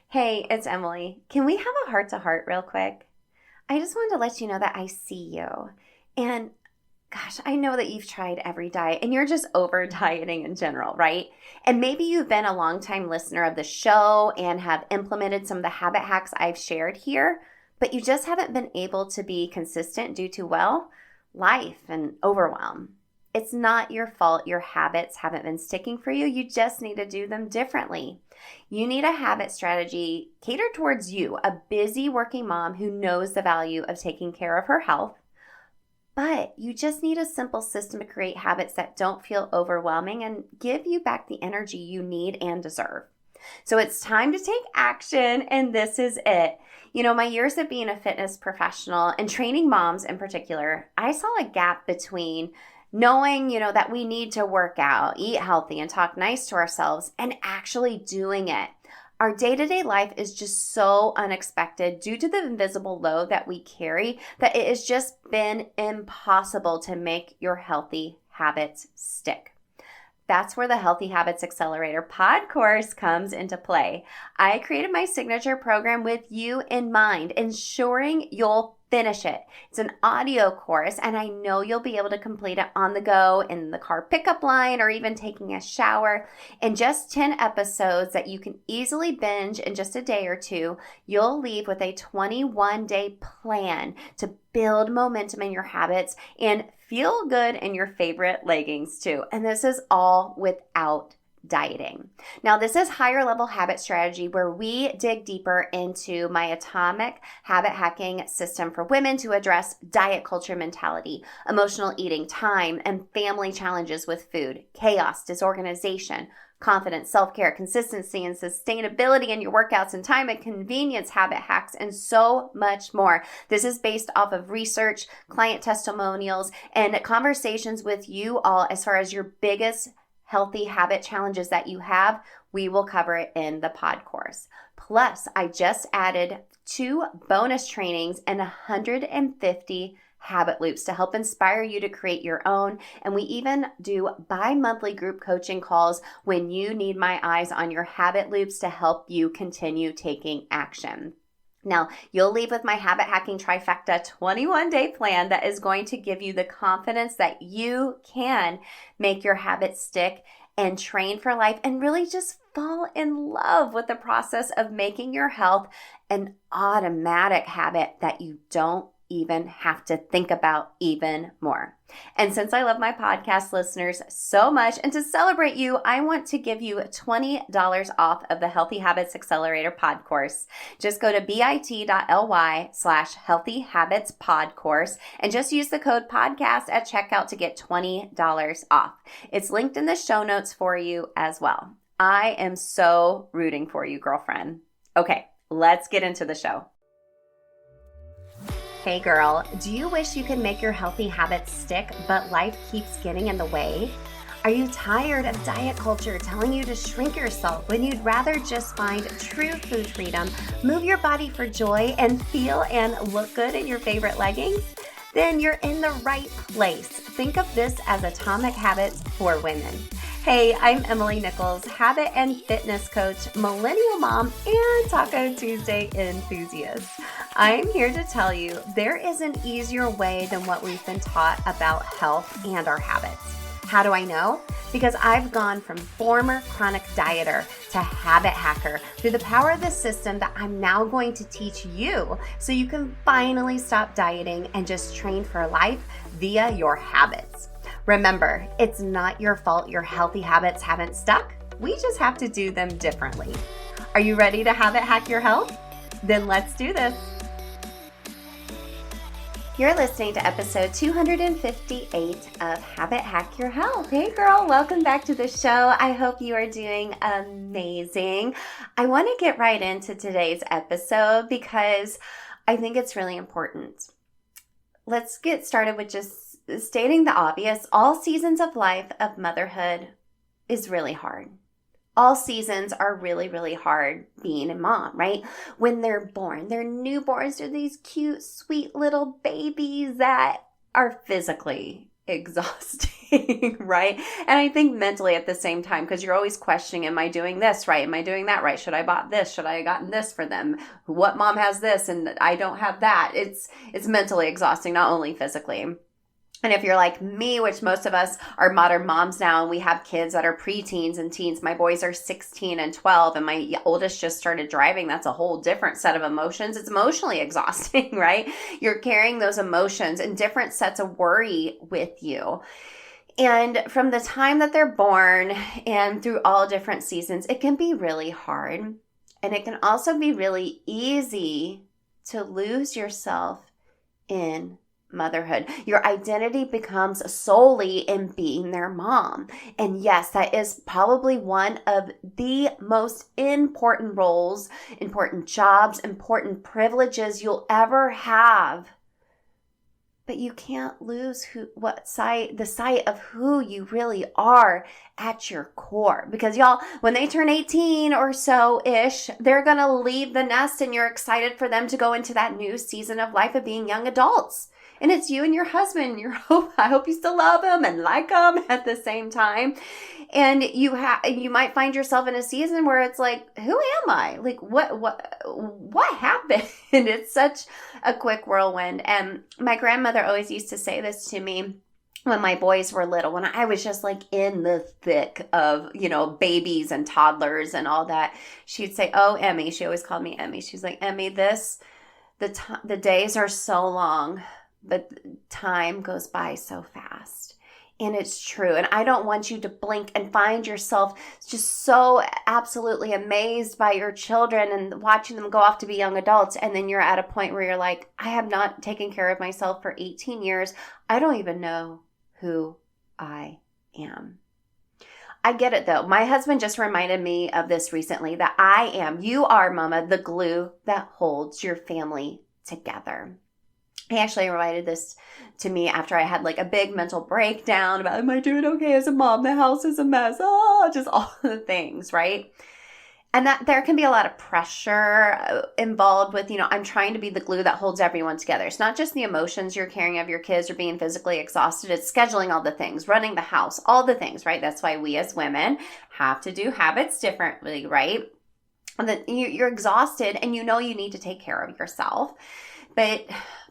Hey, it's Emily. Can we have a heart to heart real quick? I just wanted to let you know that I see you. And gosh, I know that you've tried every diet and you're just over dieting in general, right? And maybe you've been a longtime listener of the show and have implemented some of the habit hacks I've shared here, but you just haven't been able to be consistent due to, well, life and overwhelm. It's not your fault your habits haven't been sticking for you. You just need to do them differently. You need a habit strategy catered towards you, a busy working mom who knows the value of taking care of her health. But you just need a simple system to create habits that don't feel overwhelming and give you back the energy you need and deserve. So it's time to take action, and this is it. My years of being a fitness professional and training moms in particular, I saw a gap between knowing, that we need to work out, eat healthy, and talk nice to ourselves, and actually doing it. Our day-to-day life is just so unexpected due to the invisible load that we carry that it has just been impossible to make your healthy habits stick. That's where the Healthy Habits Accelerator pod course comes into play. I created my signature program with you in mind, ensuring you'll finish it. It's an audio course, and I know you'll be able to complete it on the go, in the car pickup line, or even taking a shower. In just 10 episodes that you can easily binge in just a day or two, you'll leave with a 21-day plan to build momentum in your habits and feel good in your favorite leggings too. And this is all without dieting. Now, this is higher level habit strategy where we dig deeper into my atomic habit hacking system for women to address diet culture mentality, emotional eating, time, and family challenges with food, chaos, disorganization, confidence, self-care, consistency, and sustainability in your workouts, and time and convenience habit hacks, and so much more. This is based off of research, client testimonials, and conversations with you all as far as your biggest healthy habit challenges that you have. We will cover it in the pod course. Plus, I just added 2 bonus trainings and 150 habit loops to help inspire you to create your own. And we even do bi-monthly group coaching calls when you need my eyes on your habit loops to help you continue taking action. Now, you'll leave with my habit hacking trifecta 21-day plan that is going to give you the confidence that you can make your habits stick and train for life and really just fall in love with the process of making your health an automatic habit that you don't even have to think about even more. And since I love my podcast listeners so much, and to celebrate you, I want to give you $20 off of the Healthy Habits Accelerator pod course. Just go to bit.ly/Healthy Habits pod course and just use the code podcast at checkout to get $20 off. It's linked in the show notes for you as well. I am so rooting for you, girlfriend. Okay, let's get into the show. Hey girl, do you wish you could make your healthy habits stick, but life keeps getting in the way? Are you tired of diet culture telling you to shrink yourself when you'd rather just find true food freedom, move your body for joy, and feel and look good in your favorite leggings? Then you're in the right place. Think of this as Atomic Habits for women. Hey, I'm Emily Nichols, habit and fitness coach, millennial mom, and Taco Tuesday enthusiast. I'm here to tell you there is an easier way than what we've been taught about health and our habits. How do I know? Because I've gone from former chronic dieter to habit hacker through the power of the system that I'm now going to teach you so you can finally stop dieting and just train for life via your habits. Remember, it's not your fault your healthy habits haven't stuck. We just have to do them differently. Are you ready to habit hack your health? Then let's do this. You're listening to episode 258 of Habit Hack Your Health. Hey girl, welcome back to the show. I hope you are doing amazing. I want to get right into today's episode because I think it's really important. Let's get started with just stating the obvious. All seasons of life of motherhood is really hard. All seasons are really, really hard being a mom, right? When they're born, they're newborns. They're these cute, sweet little babies that are physically exhausting, right? And I think mentally at the same time, because you're always questioning, am I doing this right? Am I doing that right? Should I bought this? Should I have gotten this for them? What mom has this and I don't have that? It's mentally exhausting, not only physically. And if you're like me, which most of us are modern moms now, and we have kids that are preteens and teens, my boys are 16 and 12, and my oldest just started driving. That's a whole different set of emotions. It's emotionally exhausting, right? You're carrying those emotions and different sets of worry with you. And from the time that they're born and through all different seasons, it can be really hard. And it can also be really easy to lose yourself in motherhood. Your identity becomes solely in being their mom. And yes, that is probably one of the most important roles, important jobs, important privileges you'll ever have. But you can't lose the sight of who you really are at your core. Because y'all, when they turn 18 or so-ish, they're going to leave the nest and you're excited for them to go into that new season of life of being young adults. And it's you and your husband. I hope you still love him and like him at the same time. And you might find yourself in a season where it's like, who am I? Like, what happened? It's such a quick whirlwind. And my grandmother always used to say this to me when my boys were little, when I was just like in the thick of, babies and toddlers and all that. She'd say, oh, Emmy. She always called me Emmy. She's like, Emmy, the days are so long, but time goes by so fast. And it's true. And I don't want you to blink and find yourself just so absolutely amazed by your children and watching them go off to be young adults. And then you're at a point where you're like, I have not taken care of myself for 18 years. I don't even know who I am. I get it though. My husband just reminded me of this recently, that you are, mama, the glue that holds your family together. He actually reminded this to me after I had like a big mental breakdown about, am I doing okay as a mom? The house is a mess. Just all the things, right? And that there can be a lot of pressure involved with, I'm trying to be the glue that holds everyone together. It's not just the emotions you're carrying of your kids or being physically exhausted. It's scheduling all the things, running the house, all the things, right? That's why we as women have to do habits differently, right? And then you're exhausted and you need to take care of yourself. But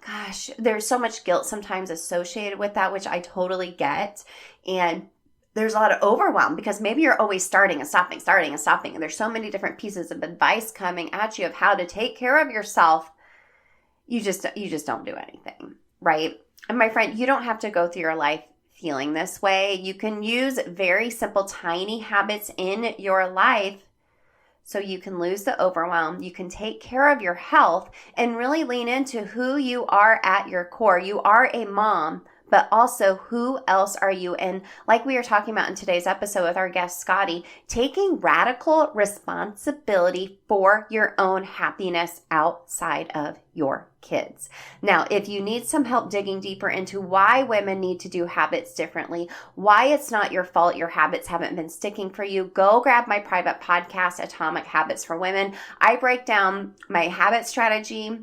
gosh, there's so much guilt sometimes associated with that, which I totally get. And there's a lot of overwhelm because maybe you're always starting and stopping. And there's so many different pieces of advice coming at you of how to take care of yourself. You just don't do anything, right? And my friend, you don't have to go through your life feeling this way. You can use very simple, tiny habits in your life so you can lose the overwhelm, you can take care of your health, and really lean into who you are at your core. You are a mom, but also who else are you? And like we were talking about in today's episode with our guest, Scottie, taking radical responsibility for your own happiness outside of your kids. Now, if you need some help digging deeper into why women need to do habits differently, why it's not your fault your habits haven't been sticking for you, go grab my private podcast, Atomic Habits for Women. I break down my habit strategy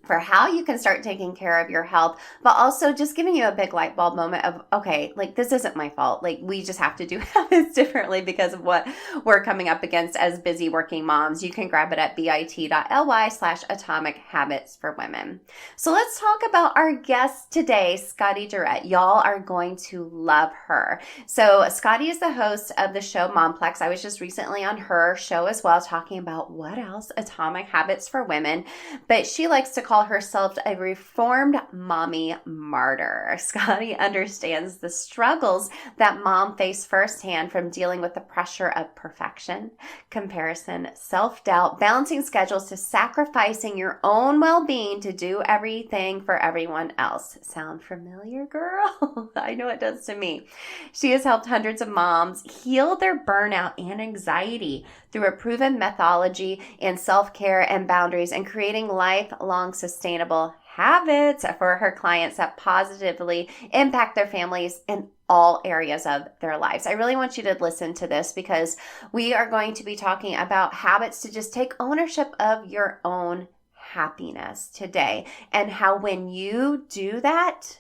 for how you can start taking care of your health, but also just giving you a big light bulb moment of, okay, like this isn't my fault. Like we just have to do habits differently because of what we're coming up against as busy working moms. You can grab it at bit.ly/atomic habits for women. So let's talk about our guest today, Scottie Durrett. Y'all are going to love her. So Scottie is the host of the show Momplex. I was just recently on her show as well, talking about what else? Atomic Habits for Women. But she likes to call herself a reformed mommy martyr. Scottie understands the struggles that mom faced firsthand from dealing with the pressure of perfection, comparison, self-doubt, balancing schedules to sacrificing your own well-being to do everything for everyone else. Sound familiar, girl? I know it does to me. She has helped hundreds of moms heal their burnout and anxiety through a proven methodology and self-care and boundaries, and creating lifelong sustainable habits for her clients that positively impact their families in all areas of their lives. I really want you to listen to this because we are going to be talking about habits to just take ownership of your own happiness today, and how when you do that,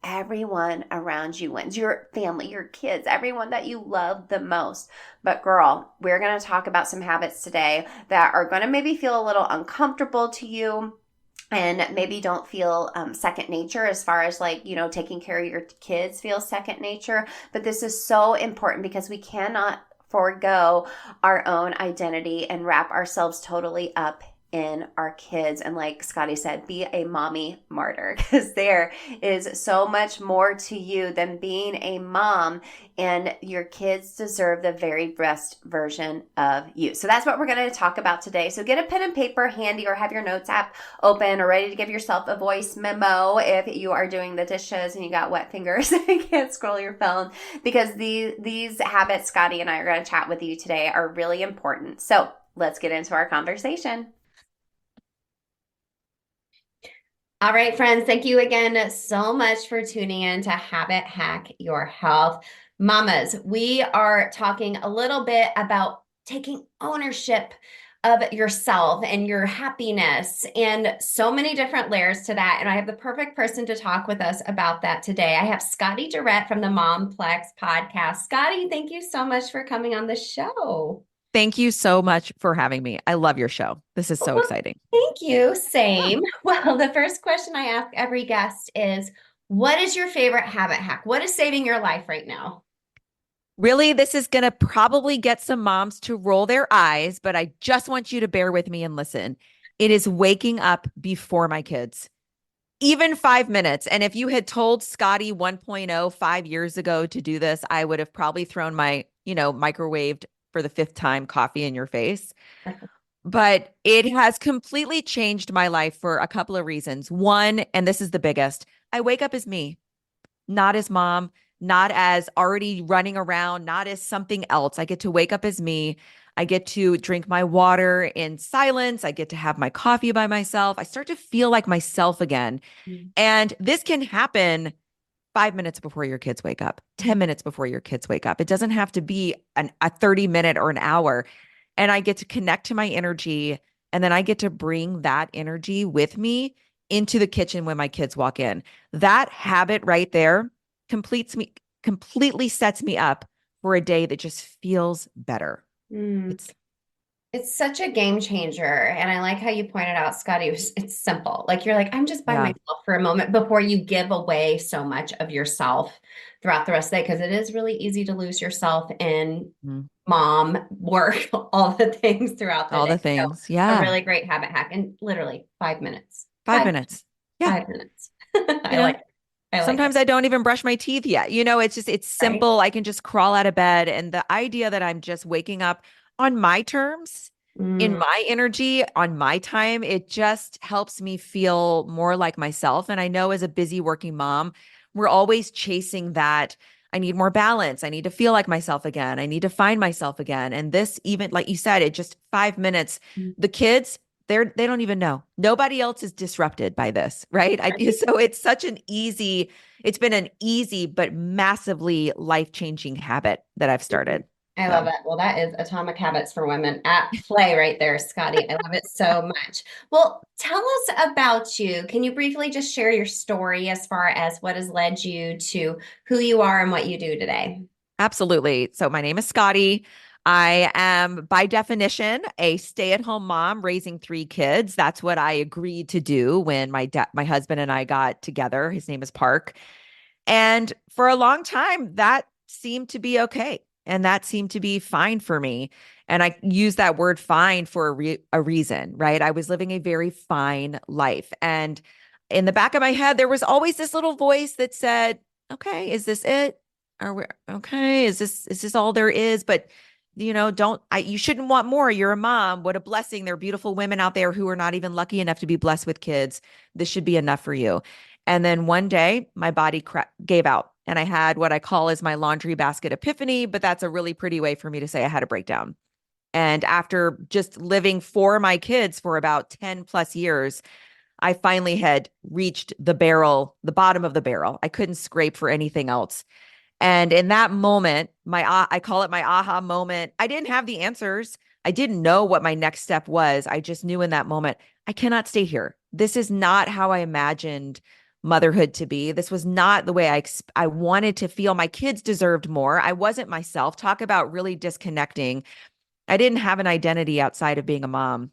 everyone around you wins. Your family, your kids, everyone that you love the most. But girl, we're going to talk about some habits today that are going to maybe feel a little uncomfortable to you and maybe don't feel second nature, as far as like, taking care of your kids feels second nature. But this is so important because we cannot forego our own identity and wrap ourselves totally up in our kids. And like Scottie said, be a mommy martyr, because there is so much more to you than being a mom, and your kids deserve the very best version of you. So that's what we're going to talk about today. So get a pen and paper handy, or have your notes app open, or ready to give yourself a voice memo if you are doing the dishes and you got wet fingers and you can't scroll your phone, because these habits Scottie and I are going to chat with you today are really important. So let's get into our conversation. All right, friends, thank you again so much for tuning in to Habit Hack Your Health. Mamas, we are talking a little bit about taking ownership of yourself and your happiness, and so many different layers to that. And I have the perfect person to talk with us about that today. I have Scottie Durrett from the Momplex podcast. Scottie, thank you so much for coming on the show. Thank you so much for having me. I love your show. This is so exciting. Thank you. Same. Well, the first question I ask every guest is, what is your favorite habit hack? What is saving your life right now? Really, this is going to probably get some moms to roll their eyes, but I just want you to bear with me and listen. It is waking up before my kids, even 5 minutes. And if you had told Scottie 1.0 5 years ago to do this, I would have probably thrown my, microwaved for the fifth time coffee in your face. But it has completely changed my life for a couple of reasons. One, and this is the biggest, I wake up as me, not as mom, not as already running around, not as something else. I get to wake up as me. I get to drink my water in silence. I get to have my coffee by myself. I start to feel like myself again. And this can happen 5 minutes before your kids wake up, 10 minutes before your kids wake up. It doesn't have to be a 30-minute or an hour. And I get to connect to my energy. And then I get to bring that energy with me into the kitchen when my kids walk in. That habit right there completely sets me up for a day that just feels better. It's such a game changer. And I like how you pointed out, Scottie, it's simple. Like you're like, I'm just by myself for a moment before you give away so much of yourself throughout the rest of the day. Because it is really easy to lose yourself in mom, work, all the things throughout the day. All the things. So a really great habit hack. And literally 5 minutes. 5 minutes. Yeah. 5 minutes. I like it. Sometimes I don't even brush my teeth yet. It's simple. Right. I can just crawl out of bed. And the idea that I'm just waking up on my terms, in my energy, on my time, it just helps me feel more like myself. And I know as a busy working mom, we're always chasing that. I need more balance. I need to feel like myself again. I need to find myself again. And this, even like you said, it just 5 minutes. The kids, they don't even know. Nobody else is disrupted by this, right? So it's been an easy but massively life-changing habit that I've started. I love it. Well, that is Atomic Habits for Women at play right there, Scottie. I love it so much. Well, tell us about you. Can you briefly just share your story as far as what has led you to who you are and what you do today? Absolutely. So my name is Scottie. I am, by definition, a stay-at-home mom raising 3 kids. That's what I agreed to do when my husband and I got together. His name is Park. And for a long time, that seemed to be okay. And that seemed to be fine for me. And I use that word fine for a reason, right? I was living a very fine life. And in the back of my head, there was always this little voice that said, okay, is this it? Are we okay? Is this all there is? But you shouldn't want more. You're a mom. What a blessing. There are beautiful women out there who are not even lucky enough to be blessed with kids. This should be enough for you. And then one day my body gave out. And I had what I call as my laundry basket epiphany, but that's a really pretty way for me to say I had a breakdown. And after just living for my kids for about 10 plus years, I finally had reached the bottom of the barrel. I couldn't scrape for anything else. And in that moment, I call it my aha moment. I didn't have the answers. I didn't know what my next step was. I just knew in that moment, I cannot stay here. This is not how I imagined motherhood to be. This was not the way I wanted to feel. My kids deserved more. I wasn't myself. Talk about really disconnecting. I didn't have an identity outside of being a mom.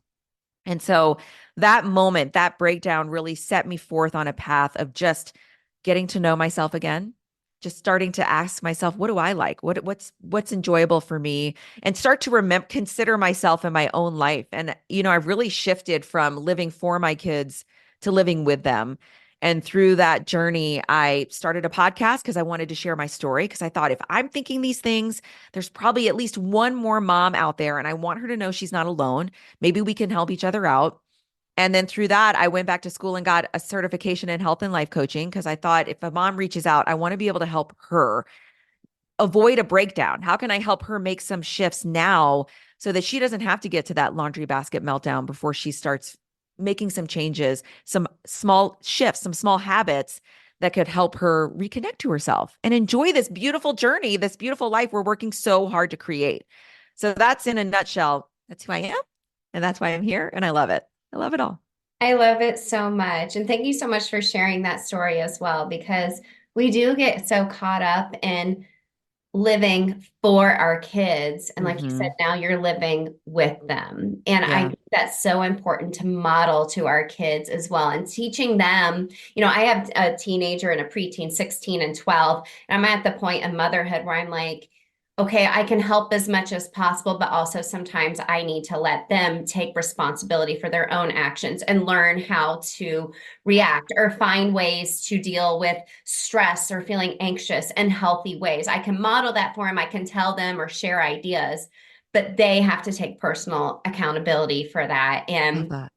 And so that moment, that breakdown really set me forth on a path of just getting to know myself again, just starting to ask myself, what do I like? What's enjoyable for me? And start to consider myself in my own life. And I've really shifted from living for my kids to living with them. And through that journey, I started a podcast because I wanted to share my story. Because I thought if I'm thinking these things, there's probably at least one more mom out there, and I want her to know she's not alone. Maybe we can help each other out. And then through that, I went back to school and got a certification in health and life coaching because I thought if a mom reaches out, I want to be able to help her avoid a breakdown. How can I help her make some shifts now so that she doesn't have to get to that laundry basket meltdown before she starts making some changes, some small shifts, some small habits that could help her reconnect to herself and enjoy this beautiful journey, this beautiful life we're working so hard to create. So that's in a nutshell. That's who I am. And that's why I'm here. And I love it. I love it all. I love it so much. And thank you so much for sharing that story as well, because we do get so caught up in living for our kids. And like you said, Mm-hmm. now you're living with them. And I Yeah. think that's so important to model to our kids as well. And teaching them, I have a teenager and a preteen, 16 and 12. And I'm at the point of motherhood where I'm like, okay, I can help as much as possible, but also sometimes I need to let them take responsibility for their own actions and learn how to react or find ways to deal with stress or feeling anxious in healthy ways. I can model that for them. I can tell them or share ideas, but they have to take personal accountability for that. Love And that.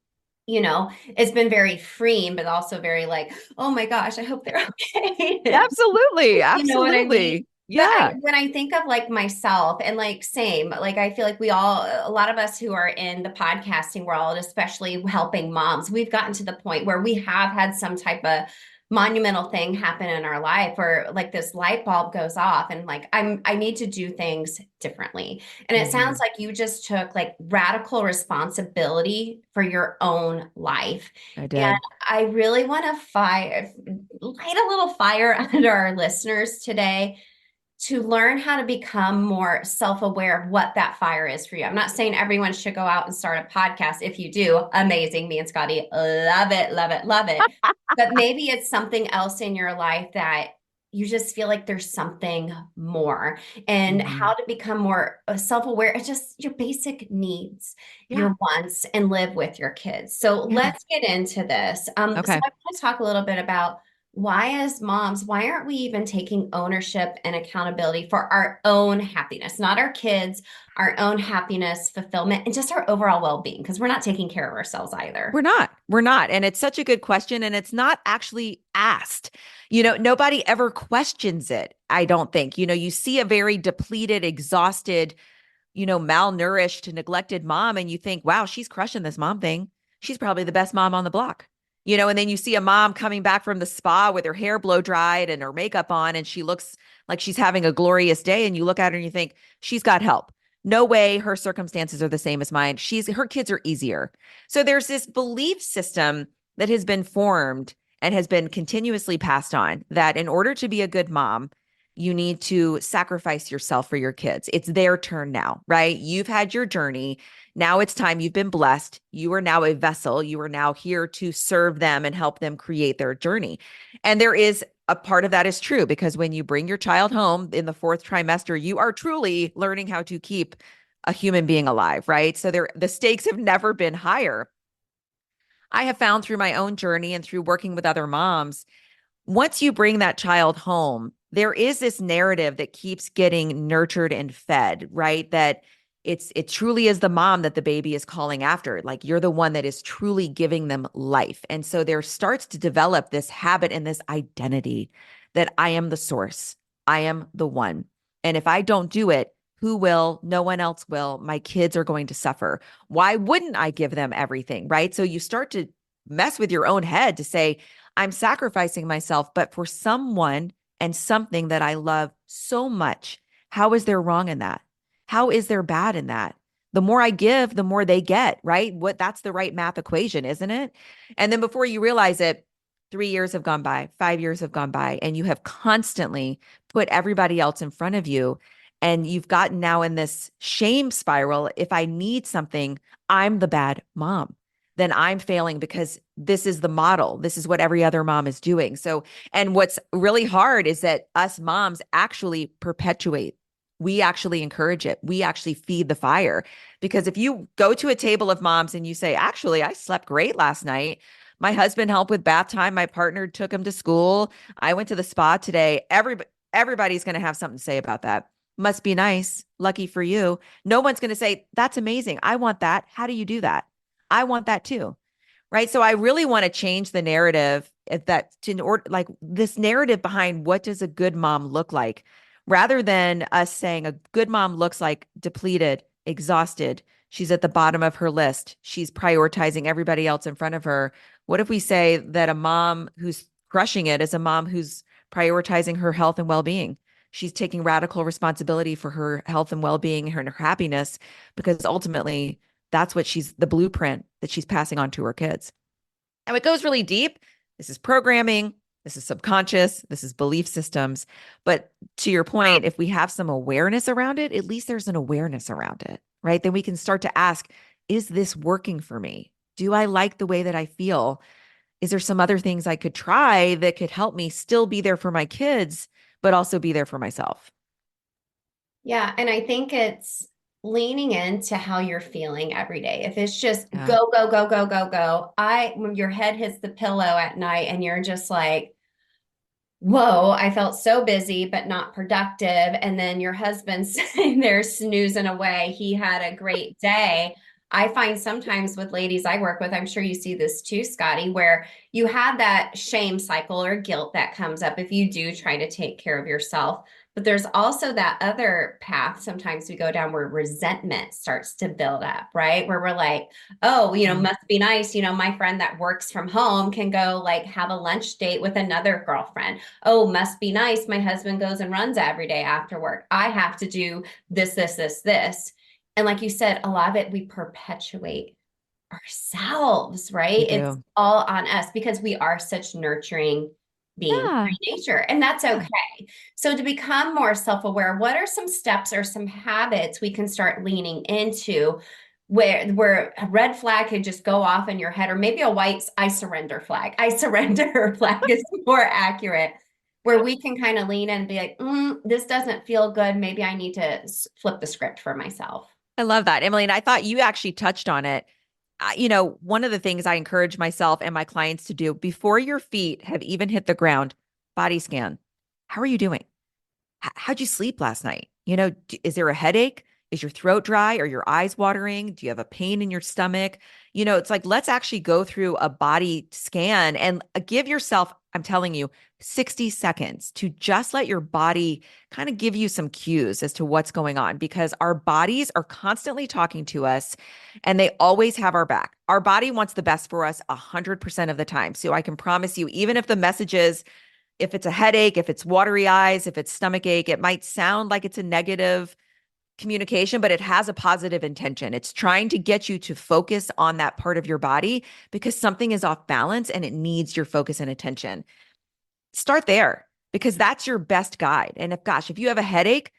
it's been very freeing, but also very like, oh my gosh, I hope they're okay. Absolutely. You know what I mean? Absolutely. But Yeah. when I think of like myself and like same, like I feel like a lot of us who are in the podcasting world, especially helping moms, we've gotten to the point where we have had some type of monumental thing happen in our life where like this light bulb goes off and like I need to do things differently. And it Mm-hmm. sounds like you just took like radical responsibility for your own life. I And did. I really want to light a little fire under our listeners today to learn how to become more self-aware of what that fire is for you. I'm not saying everyone should go out and start a podcast. If you do, amazing. Me and Scottie love it, love it, love it. But maybe it's something else in your life that you just feel like there's something more, and Mm-hmm. how to become more self-aware of just your basic needs, Yeah. your wants, and live with your kids. So Yeah. let's get into this. So Okay. I want to talk a little bit about why, as moms, why aren't we even taking ownership and accountability for our own happiness, not our kids, our own happiness, fulfillment, and just our overall well-being? Because we're not taking care of ourselves either. We're not. We're not. And it's such a good question. And it's not actually asked. Nobody ever questions it, I don't think. You see a very depleted, exhausted, malnourished, neglected mom, and you think, wow, she's crushing this mom thing. She's probably the best mom on the block. And then you see a mom coming back from the spa with her hair blow dried and her makeup on, and she looks like she's having a glorious day. And you look at her and you think, she's got help. No way her circumstances are the same as mine. Her kids are easier. So there's this belief system that has been formed and has been continuously passed on that in order to be a good mom, you need to sacrifice yourself for your kids. It's their turn now, right? You've had your journey. Now it's time. You've been blessed. You are now a vessel. You are now here to serve them and help them create their journey. And there is a part of that is true because when you bring your child home in the fourth trimester, you are truly learning how to keep a human being alive, right? So the stakes have never been higher. I have found through my own journey and through working with other moms, once you bring that child home, there is this narrative that keeps getting nurtured and fed, right? That it truly is the mom that the baby is calling after. Like you're the one that is truly giving them life. And so there starts to develop this habit and this identity that I am the source. I am the one. And if I don't do it, who will? No one else will. My kids are going to suffer. Why wouldn't I give them everything? Right. So you start to mess with your own head to say, I'm sacrificing myself, but for someone and something that I love so much. How is there wrong in that? How is there bad in that? The more I give, the more they get, right? That's the right math equation, isn't it? And then before you realize it, 3 years have gone by, 5 years have gone by, and you have constantly put everybody else in front of you. And you've gotten now in this shame spiral. If I need something, I'm the bad mom. Then I'm failing because this is the model. This is what every other mom is doing. So, and what's really hard is that us moms actually perpetuate. We actually encourage it. We actually feed the fire. Because if you go to a table of moms and you say, actually, I slept great last night. My husband helped with bath time. My partner took him to school. I went to the spa today. Everybody's going to have something to say about that. Must be nice. Lucky for you. No one's going to say, that's amazing. I want that. How do you do that? I want that too. Right. So I really want to change the narrative like this narrative behind what does a good mom look like, rather than us saying a good mom looks like depleted, exhausted. She's at the bottom of her list. She's prioritizing everybody else in front of her. What if we say that a mom who's crushing it is a mom who's prioritizing her health and well-being? She's taking radical responsibility for her health and well-being and her happiness, because ultimately that's what the blueprint that she's passing on to her kids. And it goes really deep. This is programming. This is subconscious. This is belief systems. But to your point, if we have some awareness around it, at least there's an awareness around it, right? Then we can start to ask, is this working for me? Do I like the way that I feel? Is there some other things I could try that could help me still be there for my kids, but also be there for myself? Yeah. And I think it's leaning into how you're feeling every day. If it's just Yeah. go, go, go, go, go, go, when your head hits the pillow at night and you're just like, whoa, I felt so busy, but not productive. And then your husband's sitting there snoozing away. He had a great day. I find sometimes with ladies I work with, I'm sure you see this too, Scottie, where you have that shame cycle or guilt that comes up if you do try to take care of yourself. But there's also that other path sometimes we go down where resentment starts to build up, right? Where we're like, oh, must be nice. My friend that works from home can go like have a lunch date with another girlfriend. Oh, must be nice. My husband goes and runs every day after work. I have to do this, this, this, this. And like you said, a lot of it we perpetuate ourselves, right? It's all on us because we are such nurturing beings by nature, and that's okay. So to become more self-aware, what are some steps or some habits we can start leaning into where a red flag could just go off in your head, or maybe a white I surrender flag. I surrender flag is more accurate, where we can kind of lean in and be like, this doesn't feel good. Maybe I need to flip the script for myself. I love that, Emily. And I thought you actually touched on it. One of the things I encourage myself and my clients to do before your feet have even hit the ground, body scan. How are you doing? How'd you sleep last night? Is there a headache? Is your throat dry? Are your eyes watering? Do you have a pain in your stomach? It's like, let's actually go through a body scan and give yourself, I'm telling you, 60 seconds to just let your body kind of give you some cues as to what's going on, because our bodies are constantly talking to us and they always have our back. Our body wants the best for us 100% of the time. So I can promise you, even if the message is, if it's a headache, if it's watery eyes, if it's stomach ache, it might sound like it's a negative communication, but it has a positive intention. It's trying to get you to focus on that part of your body because something is off balance and it needs your focus and attention. Start there, because that's your best guide. And if you have a headache,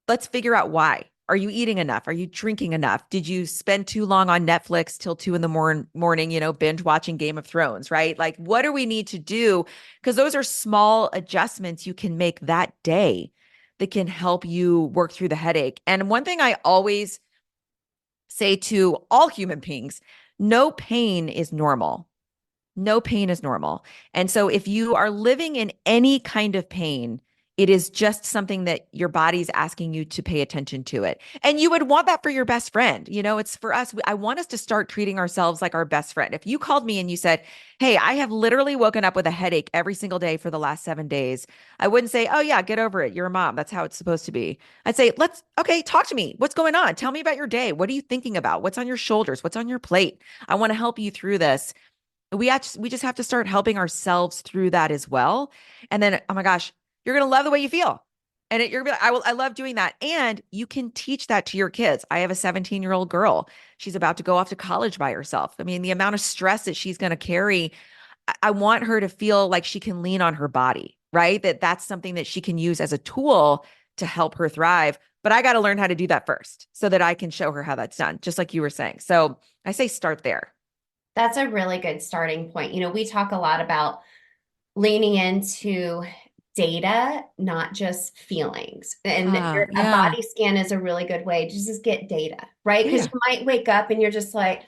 let's figure out why. Are you eating enough? Are you drinking enough? Did you spend too long on Netflix till 2 a.m, binge watching Game of Thrones, right? Like, what do we need to do? Because those are small adjustments you can make that day that can help you work through the headache. And one thing I always say to all human beings, no pain is normal. No pain is normal. And so if you are living in any kind of pain, it is just something that your body's asking you to pay attention to it. And you would want that for your best friend. It's for us. I want us to start treating ourselves like our best friend. If you called me and you said, hey, I have literally woken up with a headache every single day for the last 7 days, I wouldn't say, oh yeah, get over it. You're a mom. That's how it's supposed to be. I'd say, okay, talk to me. What's going on? Tell me about your day. What are you thinking about? What's on your shoulders? What's on your plate? I want to help you through this. We just have to start helping ourselves through that as well. And then, oh my gosh, you're going to love the way you feel. And you're going to be like, I love doing that. And you can teach that to your kids. I have a 17-year-old girl. She's about to go off to college by herself. I mean, the amount of stress that she's going to carry, I want her to feel like she can lean on her body, right? That's something that she can use as a tool to help her thrive. But I got to learn how to do that first so that I can show her how that's done, just like you were saying. So I say start there. That's a really good starting point. We talk a lot about leaning into data, not just feelings. And a Yeah. body scan is a really good way to just get data, right? Because Data. you might wake up and you're just like,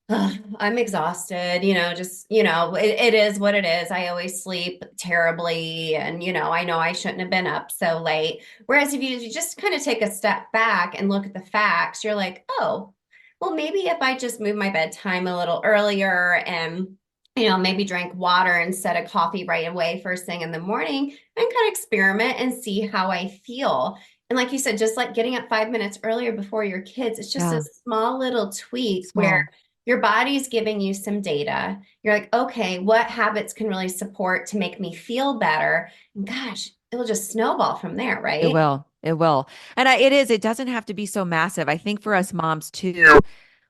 "Ugh, I'm exhausted, it is what it is. I always sleep terribly. And, I know I shouldn't have been up so late." Whereas if you just kind of take a step back and look at the facts, you're like, oh, well, maybe if I just move my bedtime a little earlier and maybe drink water instead of coffee right away first thing in the morning and kind of experiment and see how I feel. And like you said, just like getting up 5 minutes earlier before your kids, it's just a Yeah. small little tweak where Small. your body's giving you some data. You're like, okay, what habits can really support to make me feel better? And gosh, it'll just snowball from there, It right? will. It will. And it doesn't have to be so massive. I think for us moms too,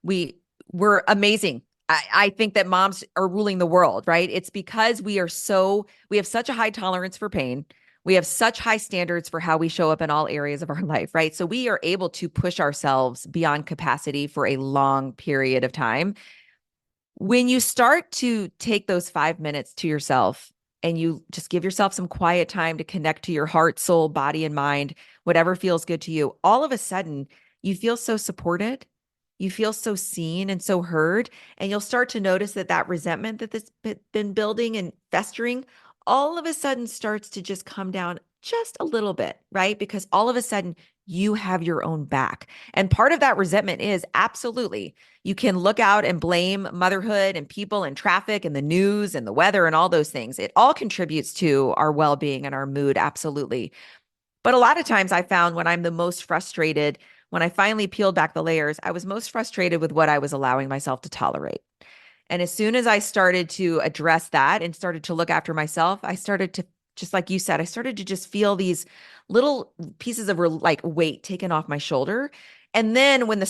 we we're amazing. I think that moms are ruling the world, right? It's because we have such a high tolerance for pain. We have such high standards for how we show up in all areas of our life, right? So we are able to push ourselves beyond capacity for a long period of time. When you start to take those 5 minutes to yourself and you just give yourself some quiet time to connect to your heart, soul, body, and mind, whatever feels good to you, all of a sudden you feel so supported. You feel so seen and so heard. And you'll start to notice that resentment that's been building and festering all of a sudden starts to just come down just a little bit, right? Because all of a sudden you have your own back. And part of that resentment is absolutely you can look out and blame motherhood and people and traffic and the news and the weather and all those things. It all contributes to our well being and our mood. Absolutely. But a lot of times I found when I'm the most frustrated, when I finally peeled back the layers, I was most frustrated with what I was allowing myself to tolerate. And as soon as I started to address that and started to look after myself, I started to, just like you said, I started to just feel these little pieces of like weight taken off my shoulder. And then when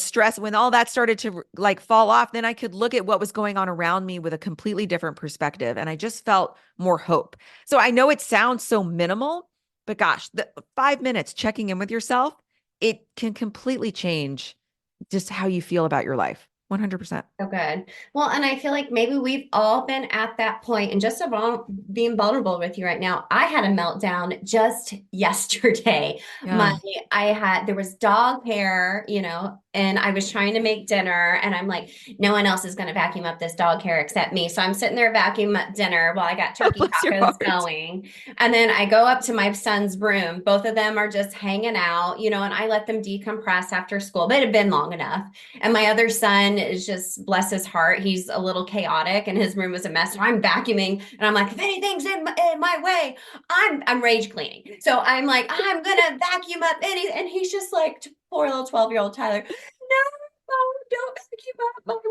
all that started to like fall off, then I could look at what was going on around me with a completely different perspective. And I just felt more hope. So I know it sounds so minimal, but gosh, the 5 minutes checking in with yourself, it can completely change just how you feel about your life. 100%. So good. Well, and I feel like maybe we've all been at that point, and just being vulnerable with you right now, I had a meltdown just yesterday. Yeah. There was dog hair, and I was trying to make dinner, and I'm like, no one else is going to vacuum up this dog hair except me. So I'm sitting there vacuuming up dinner while I got turkey Bless your tacos heart. going. And then I go up to my son's room. Both of them are just hanging out, and I let them decompress after school, but it had been long enough. And my other son is just, bless his heart, he's a little chaotic and his room was a mess. So I'm vacuuming and I'm like, if anything's in my way, I'm rage cleaning. So I'm like, I'm gonna vacuum up and he's just like, poor little 12-year-old Tyler, no, don't vacuum up, whatever.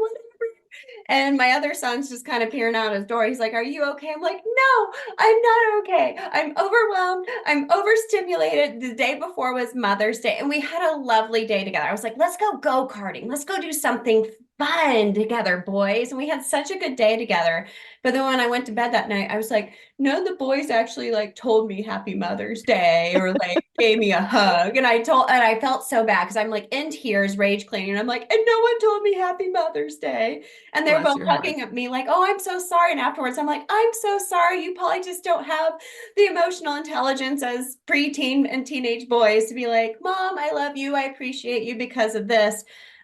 And my other son's just kind of peering out his door. He's like, are you okay? I'm like, no, I'm not okay. I'm overwhelmed. I'm overstimulated. The day before was Mother's Day, and we had a lovely day together. I was like, let's go karting. Let's go do something fun together, boys. And we had such a good day together. But then when I went to bed that night, I was like, none of the boys actually like told me Happy Mother's Day or like gave me a hug. And I felt so bad because I'm like in tears, rage cleaning. And I'm like, and no one told me Happy Mother's Day. And they're Bless both your heart. hugging at me like, oh, I'm so sorry. And afterwards, I'm like, I'm so sorry. You probably just don't have the emotional intelligence as preteen and teenage boys to be like, Mom, I love you. I appreciate you because of this.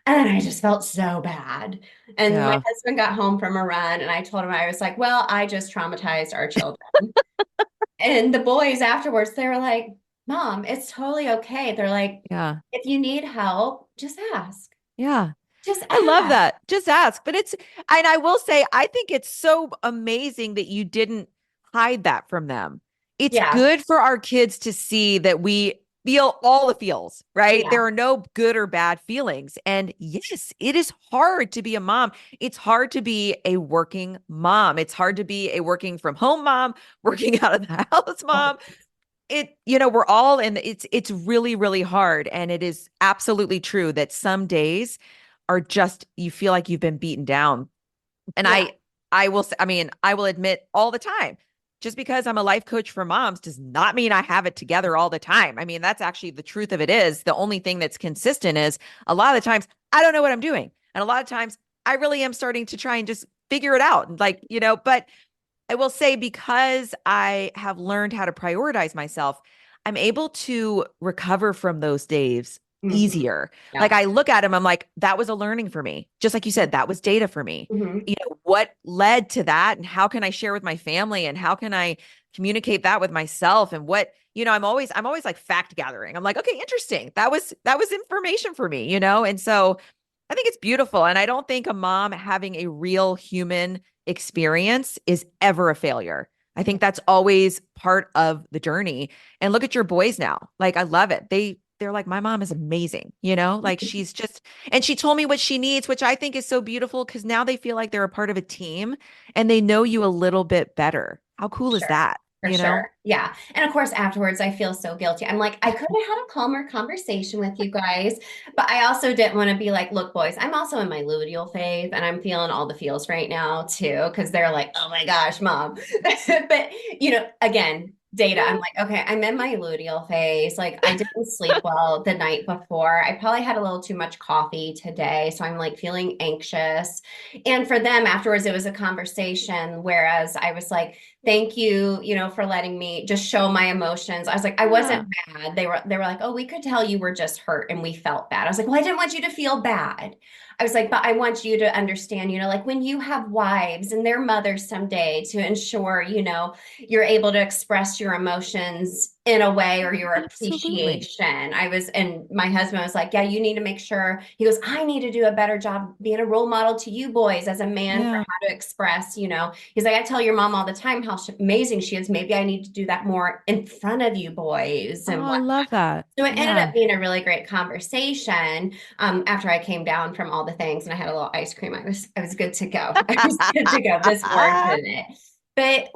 And I just felt so bad. And my Yeah. husband got home from a run and I told him, I was like, well, I just traumatized our children. And the boys afterwards, they were like, Mom, it's totally okay. They're like, Yeah. if you need help, just ask. Yeah. Just I love ask. that. Just ask. And I will say, I think it's so amazing that you didn't hide that from them. It's Yeah. good for our kids to see that we feel all the feels, right? Yeah. There are no good or bad feelings. And yes, it is hard to be a mom. It's hard to be a working mom. It's hard to be a working from home mom, working out of the house mom. We're all in it's really, really hard. And it is absolutely true that some days are just, you feel like you've been beaten down. And Yeah. I will admit all the time, just because I'm a life coach for moms does not mean I have it together all the time. I mean, that's actually the truth of it is the only thing that's consistent is a lot of the times I don't know what I'm doing. And a lot of times I really am starting to try and just figure it out. Like, but I will say because I have learned how to prioritize myself, I'm able to recover from those days Mhm. easier. Like Yeah. I look at them, I'm like, that was a learning for me. Just like you said, that was data for me. Mhm. What led to that and how can I share with my family and how can I communicate that with myself and what, I'm always like fact gathering. I'm like, okay, interesting. That was information for me, And so I think it's beautiful. And I don't think a mom having a real human experience is ever a failure. I think that's always part of the journey. And look at your boys now. Like I love it. They're like, my mom is amazing, like she's just, and she told me what she needs, which I think is so beautiful because now they feel like they're a part of a team and they know you a little bit better. How cool is Sure. that? For sure. Yeah. And of course, afterwards, I feel so guilty. I'm like, I could have had a calmer conversation with you guys, but I also didn't want to be like, look, boys, I'm also in my luteal phase and I'm feeling all the feels right now too, because they're like, oh my gosh, mom. But, again, data, I'm like, okay, I'm in my luteal phase. Like, I didn't sleep well the night before. I probably had a little too much coffee today. So I'm like feeling anxious. And for them, afterwards, it was a conversation, whereas I was like, thank you, for letting me just show my emotions. I was like, I Yeah, wasn't mad. They were like, oh, we could tell you were just hurt and we felt bad. I was like, well, I didn't want you to feel bad. I was like, but I want you to understand, like when you have wives and their mothers someday to ensure, you're able to express your emotions in a way or your absolutely. appreciation. And my husband was like, yeah, you need to make sure. He goes, I need to do a better job being a role model to you boys as a man for Yeah. how to express, He's like, I tell your mom all the time how amazing she is. Maybe I need to do that more in front of you boys Oh, and I what. love that. So it ended Yeah. up being a really great conversation. After I came down from all the things and I had a little ice cream, I was good to go. I was good to go. This worked, didn't it? But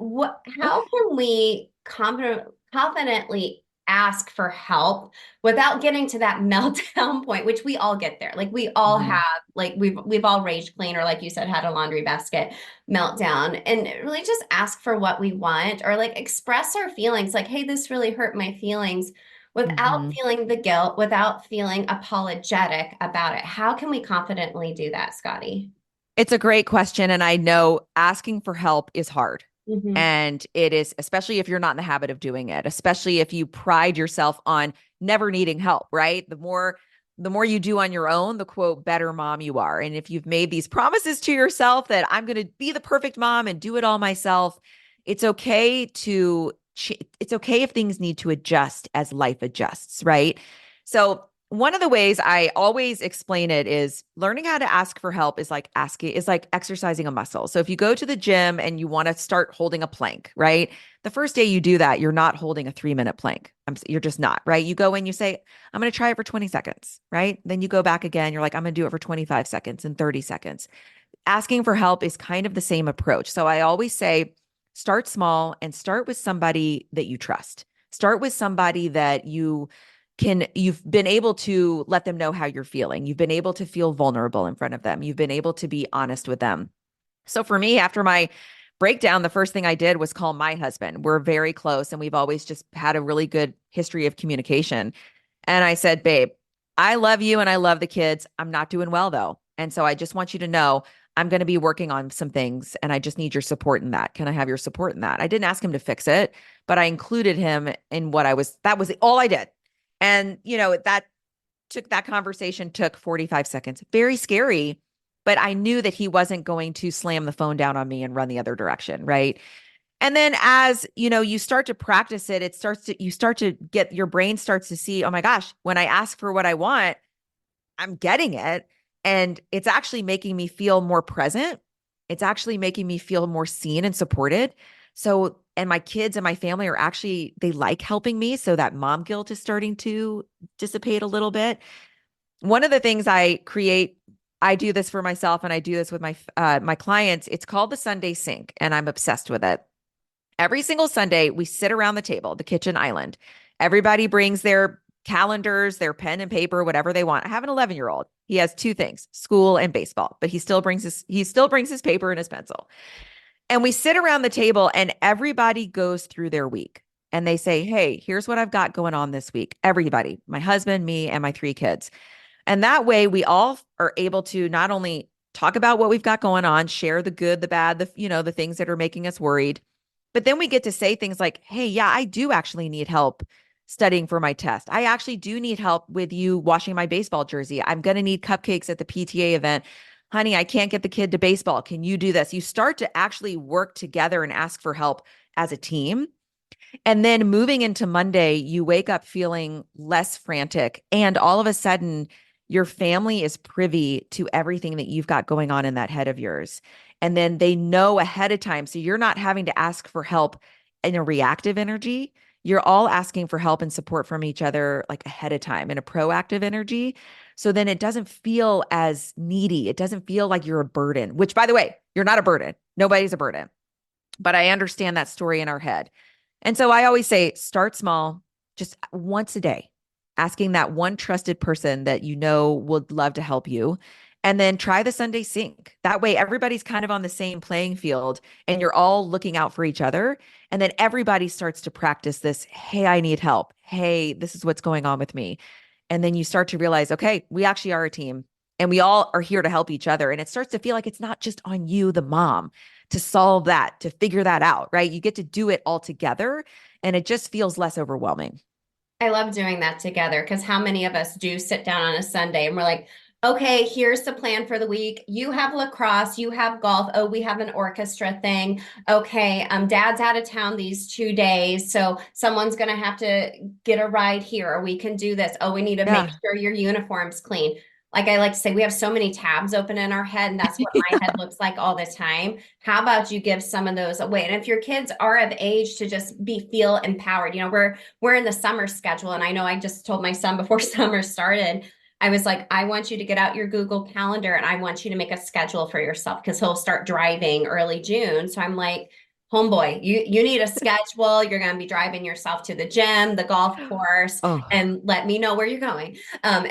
how can we confidently ask for help without getting to that meltdown point, which we all get there. Like we all Mhm. have, like we've all rage cleaned or like you said, had a laundry basket meltdown and really just ask for what we want or like express our feelings like, hey, this really hurt my feelings without Mhm. feeling the guilt, without feeling apologetic about it. How can we confidently do that, Scottie? It's a great question. And I know asking for help is hard. Mm-hmm. And it is, especially if you're not in the habit of doing it, especially if you pride yourself on never needing help, right? The more you do on your own, the quote, better mom you are. And if you've made these promises to yourself that I'm going to be the perfect mom and do it all myself, it's okay it's okay if things need to adjust as life adjusts, right? So one of the ways I always explain it is learning how to ask for help is like exercising a muscle. So if you go to the gym and you want to start holding a plank, right? The first day you do that, you're not holding a 3-minute plank. You're just not, right? You go in, you say, I'm going to try it for 20 seconds, right? Then you go back again. You're like, I'm going to do it for 25 seconds and 30 seconds. Asking for help is kind of the same approach. So I always say, start small and start with somebody that you trust. Start with somebody that you've been able to let them know how you're feeling. You've been able to feel vulnerable in front of them. You've been able to be honest with them. So for me, after my breakdown, the first thing I did was call my husband. We're very close and we've always just had a really good history of communication. And I said, babe, I love you and I love the kids. I'm not doing well though. And so I just want you to know I'm going to be working on some things and I just need your support in that. Can I have your support in that? I didn't ask him to fix it, but I included him in that was all I did. And, that conversation took 45 seconds. Very scary, but I knew that he wasn't going to slam the phone down on me and run the other direction. Right. And then as you start to practice it, you start to get your brain starts to see, oh my gosh, when I ask for what I want, I'm getting it. And it's actually making me feel more present. It's actually making me feel more seen and supported. So, and my kids and my family they like helping me. So that mom guilt is starting to dissipate a little bit. One of the things I do this for myself and I do this with my clients. It's called the Sunday Sync, and I'm obsessed with it. Every single Sunday, we sit around the table, the kitchen island. Everybody brings their calendars, their pen and paper, whatever they want. I have an 11-year-old. He has two things, school and baseball, but he still brings his paper and his pencil. And we sit around the table and everybody goes through their week and they say, hey, here's what I've got going on this week. Everybody, my husband, me, and my three kids. And that way we all are able to not only talk about what we've got going on, share the good, the bad, the things that are making us worried, but then we get to say things like, hey, yeah, I do actually need help studying for my test. I actually do need help with you washing my baseball jersey. I'm going to need cupcakes at the PTA event. Honey, I can't get the kid to baseball. Can you do this? You start to actually work together and ask for help as a team. And then moving into Monday, you wake up feeling less frantic. And all of a sudden, your family is privy to everything that you've got going on in that head of yours. And then they know ahead of time. So you're not having to ask for help in a reactive energy. You're all asking for help and support from each other like ahead of time in a proactive energy. So then it doesn't feel as needy. It doesn't feel like you're a burden, which, by the way, you're not a burden. Nobody's a burden. But I understand that story in our head. And so I always say, start small, just once a day, asking that one trusted person that you know would love to help you. And then try the Sunday sync. That way, everybody's kind of on the same playing field and you're all looking out for each other. And then everybody starts to practice this. Hey, I need help. Hey, this is what's going on with me. And then you start to realize, okay, we actually are a team and we all are here to help each other. And it starts to feel like it's not just on you, the mom, to solve that, to figure that out, right? You get to do it all together and it just feels less overwhelming. I love doing that together because how many of us do sit down on a Sunday and we're like, okay, here's the plan for the week. You have lacrosse, you have golf. Oh, we have an orchestra thing. Okay, dad's out of town these 2 days. So someone's gonna have to get a ride here, or we can do this. Oh, we need to make Yeah. sure your uniform's clean. Like I like to say, we have so many tabs open in our head, and that's what my head looks like all the time. How about you give some of those away? And if your kids are of age to just feel empowered, we're in the summer schedule, and I know I just told my son before summer started, I was like, I want you to get out your Google Calendar and I want you to make a schedule for yourself because he'll start driving early June. So I'm like, homeboy, you need a schedule. You're going to be driving yourself to the gym, the golf course, Oh, and let me know where you're going. But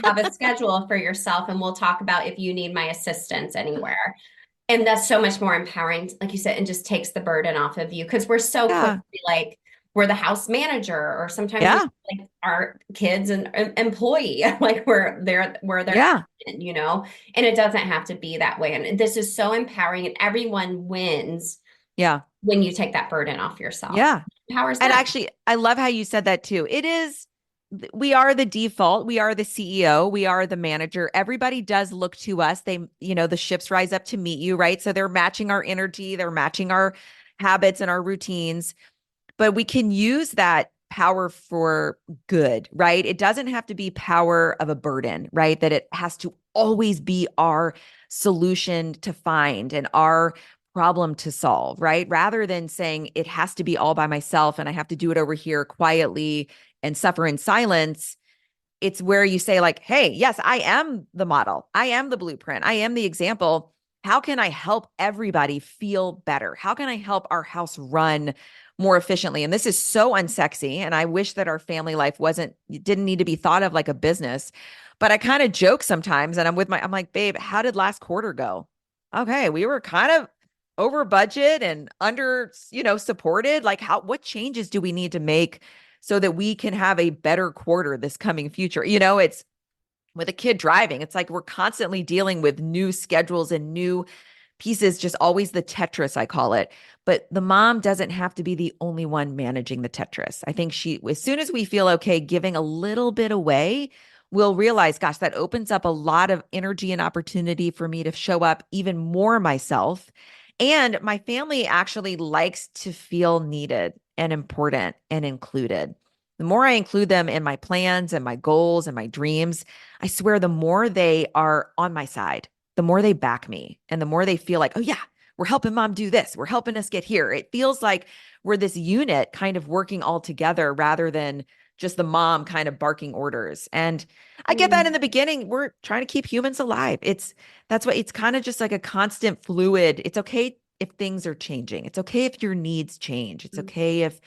have a schedule for yourself, and we'll talk about if you need my assistance anywhere. And that's so much more empowering, like you said, and just takes the burden off of you because we're so quick yeah. to be like, we're the house manager, or sometimes we Yeah. like our kids and employee, like we're their Yeah. admin. And it doesn't have to be that way. And this is so empowering, and everyone wins Yeah. when you take that burden off yourself. Yeah. It empowers And them. actually, I love how you said that too. It is, we are the default. We are the CEO. We are the manager. Everybody does look to us. The ships rise up to meet you, right? So they're matching our energy, they're matching our habits and our routines, but we can use that power for good, right? It doesn't have to be power of a burden, right? That it has to always be our solution to find and our problem to solve, right? Rather than saying it has to be all by myself and I have to do it over here quietly and suffer in silence. It's where you say like, hey, yes, I am the model. I am the blueprint. I am the example. How can I help everybody feel better? How can I help our house run more efficiently? And this is so unsexy. And I wish that our family life didn't need to be thought of like a business. But I kind of joke sometimes and I'm like, babe, how did last quarter go? Okay, we were kind of over budget and under, supported. Like what changes do we need to make so that we can have a better quarter this coming future? It's with a kid driving, it's like we're constantly dealing with new schedules and new pieces, just always the Tetris, I call it. But the mom doesn't have to be the only one managing the Tetris. I think as soon as we feel okay giving a little bit away, we'll realize, gosh, that opens up a lot of energy and opportunity for me to show up even more myself. And my family actually likes to feel needed and important and included. The more I include them in my plans and my goals and my dreams, I swear the more they are on my side, the more they back me and the more they feel like, oh yeah, we're helping mom do this. We're helping us get here. It feels like we're this unit kind of working all together rather than just the mom kind of barking orders. And I get that in the beginning. We're trying to keep humans alive. It's kind of just like a constant fluid. It's okay if things are changing. It's okay if your needs change. It's okay if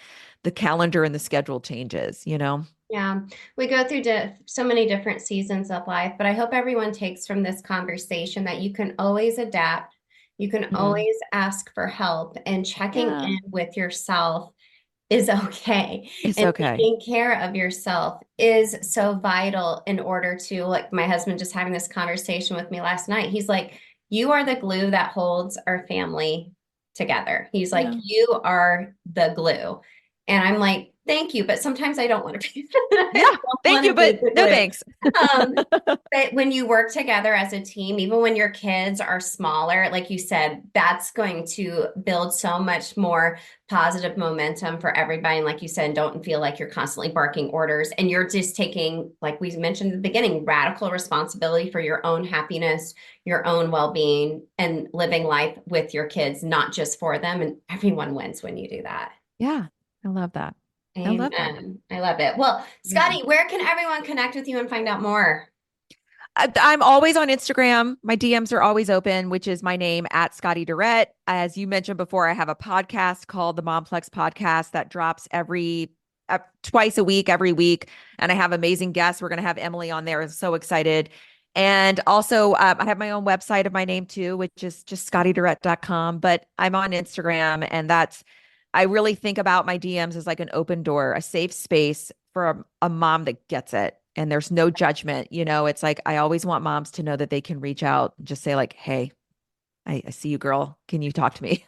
the calendar and the schedule changes. Yeah, we go through so many different seasons of life, but I hope everyone takes from this conversation that you can always adapt. You can Mm. always ask for help, and checking Yeah, in with yourself is okay. it's And okay. taking care of yourself is so vital in order to, like my husband just having this conversation with me last night. He's like, you are the glue that holds our family together. He's like, Yeah. you are the glue. And I'm like, thank you. But sometimes I don't want to be, I Yeah. don't Thank want you, to be but the no glue. thanks. Um, but when you work together as a team, even when your kids are smaller, like you said, that's going to build so much more positive momentum for everybody. And like you said, don't feel like you're constantly barking orders and you're just taking, like we mentioned at the beginning, radical responsibility for your own happiness, your own well-being, and living life with your kids, not just for them. And everyone wins when you do that. Yeah. I love that. I love that. Amen. I love it. Well, Yeah. Scottie, where can everyone connect with you and find out more? I'm always on Instagram. My DMs are always open, which is my name at Scottie Durrett. As you mentioned before, I have a podcast called the Momplex Podcast that drops twice a week, every week. And I have amazing guests. We're going to have Emily on there. I'm so excited. And also, I have my own website of my name too, which is just scottiedurrett.com. But I'm on Instagram, and I really think about my DMs as like an open door, a safe space for a mom that gets it. And there's no judgment. It's like I always want moms to know that they can reach out and just say, like, hey, I see you, girl. Can you talk to me?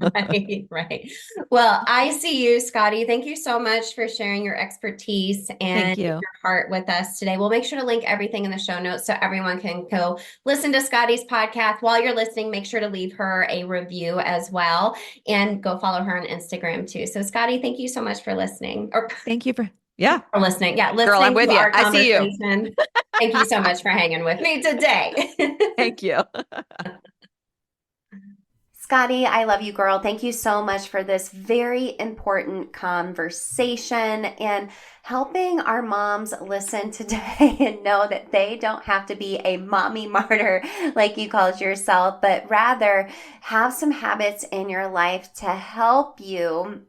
Right, right. Well, I see you, Scottie. Thank you so much for sharing your expertise and Thank you. your heart with us today. We'll make sure to link everything in the show notes so everyone can go listen to Scottie's podcast. While you're listening, make sure to leave her a review as well and go follow her on Instagram too. So, Scottie, thank you so much for listening Thank you yeah, for listening. Yeah, girl, I'm listening with to you. our I see you. conversation. Thank you so much for hanging with me today. Thank you. Scottie, I love you, girl. Thank you so much for this very important conversation and helping our moms listen today and know that they don't have to be a mommy martyr like you called yourself, but rather have some habits in your life to help you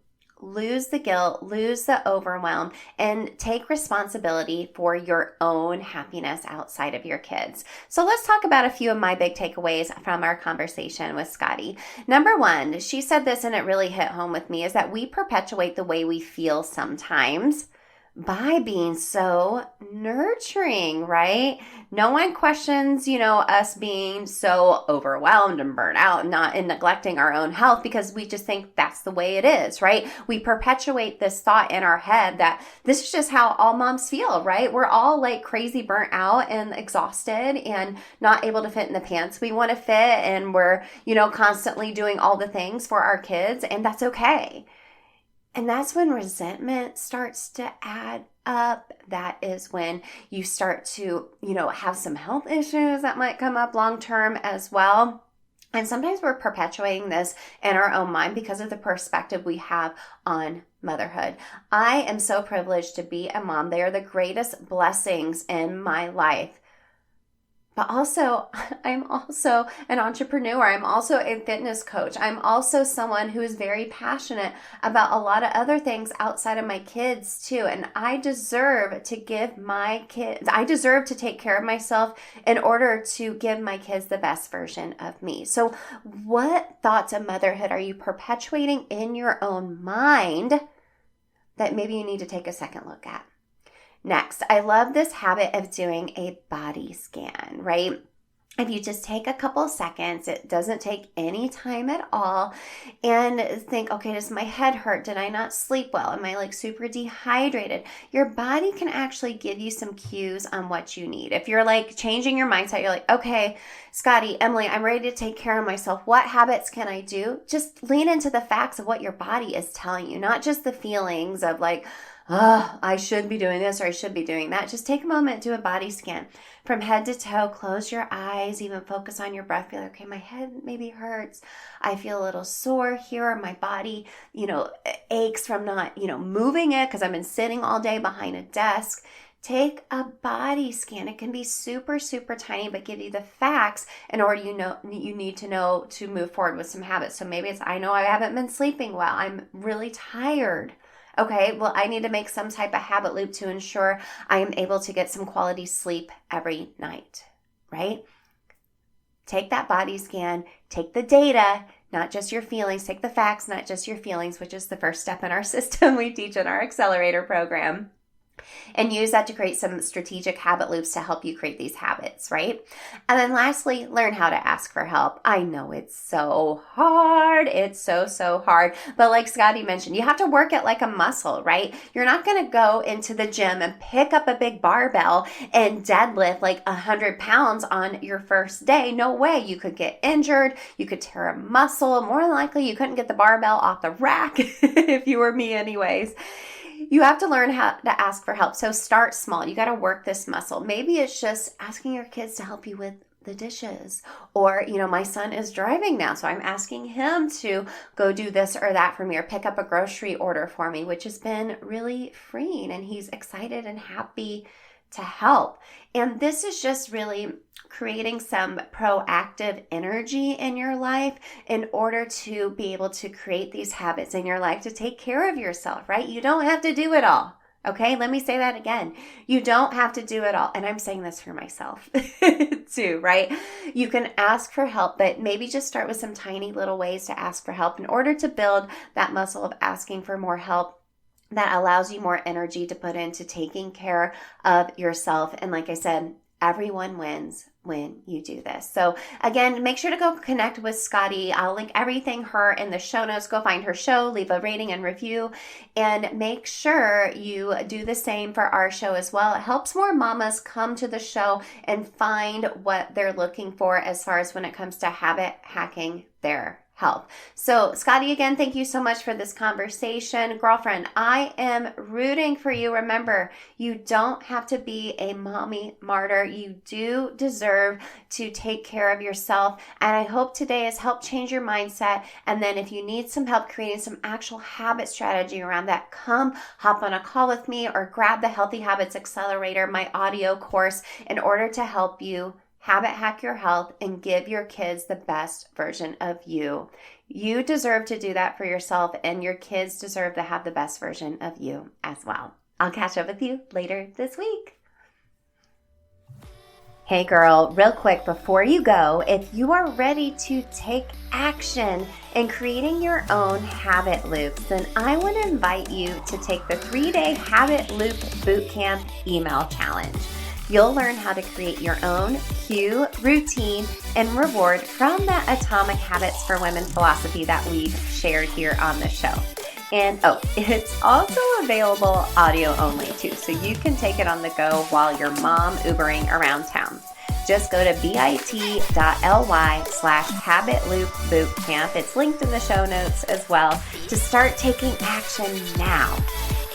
lose the guilt, lose the overwhelm, and take responsibility for your own happiness outside of your kids. So let's talk about a few of my big takeaways from our conversation with Scottie. Number one, she said this and it really hit home with me, is that we perpetuate the way we feel sometimes by being so nurturing, right? No one questions, us being so overwhelmed and burnt out, not in neglecting our own health, because we just think that's the way it is, right? We perpetuate this thought in our head that this is just how all moms feel, right? We're all like crazy burnt out and exhausted and not able to fit in the pants we want to fit. And we're, constantly doing all the things for our kids, and that's okay. And that's when resentment starts to add up. That is when you start to, have some health issues that might come up long term as well. And sometimes we're perpetuating this in our own mind because of the perspective we have on motherhood. I am so privileged to be a mom. They are the greatest blessings in my life. But also, I'm also an entrepreneur. I'm also a fitness coach. I'm also someone who is very passionate about a lot of other things outside of my kids too. And I deserve to I deserve to take care of myself in order to give my kids the best version of me. So what thoughts of motherhood are you perpetuating in your own mind that maybe you need to take a second look at? Next, I love this habit of doing a body scan, right? If you just take a couple seconds, it doesn't take any time at all, and think, okay, does my head hurt? Did I not sleep well? Am I like super dehydrated? Your body can actually give you some cues on what you need. If you're like changing your mindset, you're like, okay, Scottie, Emily, I'm ready to take care of myself. What habits can I do? Just lean into the facts of what your body is telling you, not just the feelings of like, oh, I should be doing this or I should be doing that. Just take a moment, do a body scan from head to toe, close your eyes, even focus on your breath. Be like, okay, my head maybe hurts. I feel a little sore here. My body, aches from not, moving it because I've been sitting all day behind a desk. Take a body scan. It can be super, super tiny, but give you the facts in order you need to know to move forward with some habits. So maybe it's, I know I haven't been sleeping well. I'm really tired. Okay, well, I need to make some type of habit loop to ensure I am able to get some quality sleep every night, right? take that body scan, take the data, not just your feelings, take the facts, not just your feelings, which is the first step in our system we teach in our accelerator program, and use that to create some strategic habit loops to help you create these habits, right? And then lastly, learn how to ask for help. I know it's so hard. It's so hard. But like Scottie mentioned, you have to work it like a muscle, right? You're not going to go into the gym and pick up a big barbell and deadlift like 100 pounds on your first day. No way. You could get injured. You could tear a muscle. More than likely, you couldn't get the barbell off the rack if you were me anyways. You have to learn how to ask for help. So start small. You got to work this muscle. Maybe it's just asking your kids to help you with the dishes. Or, my son is driving now, so I'm asking him to go do this or that for me, or pick up a grocery order for me, which has been really freeing. And he's excited and happy to help. And this is just really creating some proactive energy in your life in order to be able to create these habits in your life to take care of yourself, right? You don't have to do it all. Okay, let me say that again. You don't have to do it all. And I'm saying this for myself too, right? You can ask for help, but maybe just start with some tiny little ways to ask for help in order to build that muscle of asking for more help that allows you more energy to put into taking care of yourself. And like I said, everyone wins when you do this. So again, make sure to go connect with Scottie. I'll link everything her in the show notes. Go find her show, leave a rating and review, and make sure you do the same for our show as well. It helps more mamas come to the show and find what they're looking for as far as when it comes to habit hacking their health. So Scottie, again, thank you so much for this conversation. Girlfriend, I am rooting for you. Remember, you don't have to be a mommy martyr. You do deserve to take care of yourself. And I hope today has helped change your mindset. And then if you need some help creating some actual habit strategy around that, come hop on a call with me or grab the Healthy Habits Accelerator, my audio course, in order to help you habit hack your health and give your kids the best version of you. You deserve to do that for yourself, and your kids deserve to have the best version of you as well. I'll catch up with you later this week. Hey girl, real quick before you go, if you are ready to take action in creating your own habit loops, then I want to invite you to take the 3-day Habit Loop Bootcamp email challenge. You'll learn how to create your own cue, routine, and reward from that Atomic Habits for Women philosophy that we've shared here on the show. And it's also available audio only too, so you can take it on the go while you're mom Ubering around town. Just go to bit.ly/habitloopbootcamp. It's linked in the show notes as well to start taking action now.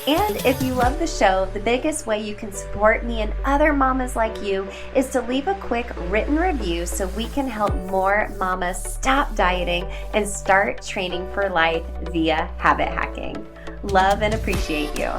And if you love the show, the biggest way you can support me and other mamas like you is to leave a quick written review so we can help more mamas stop dieting and start training for life via habit hacking. Love and appreciate you.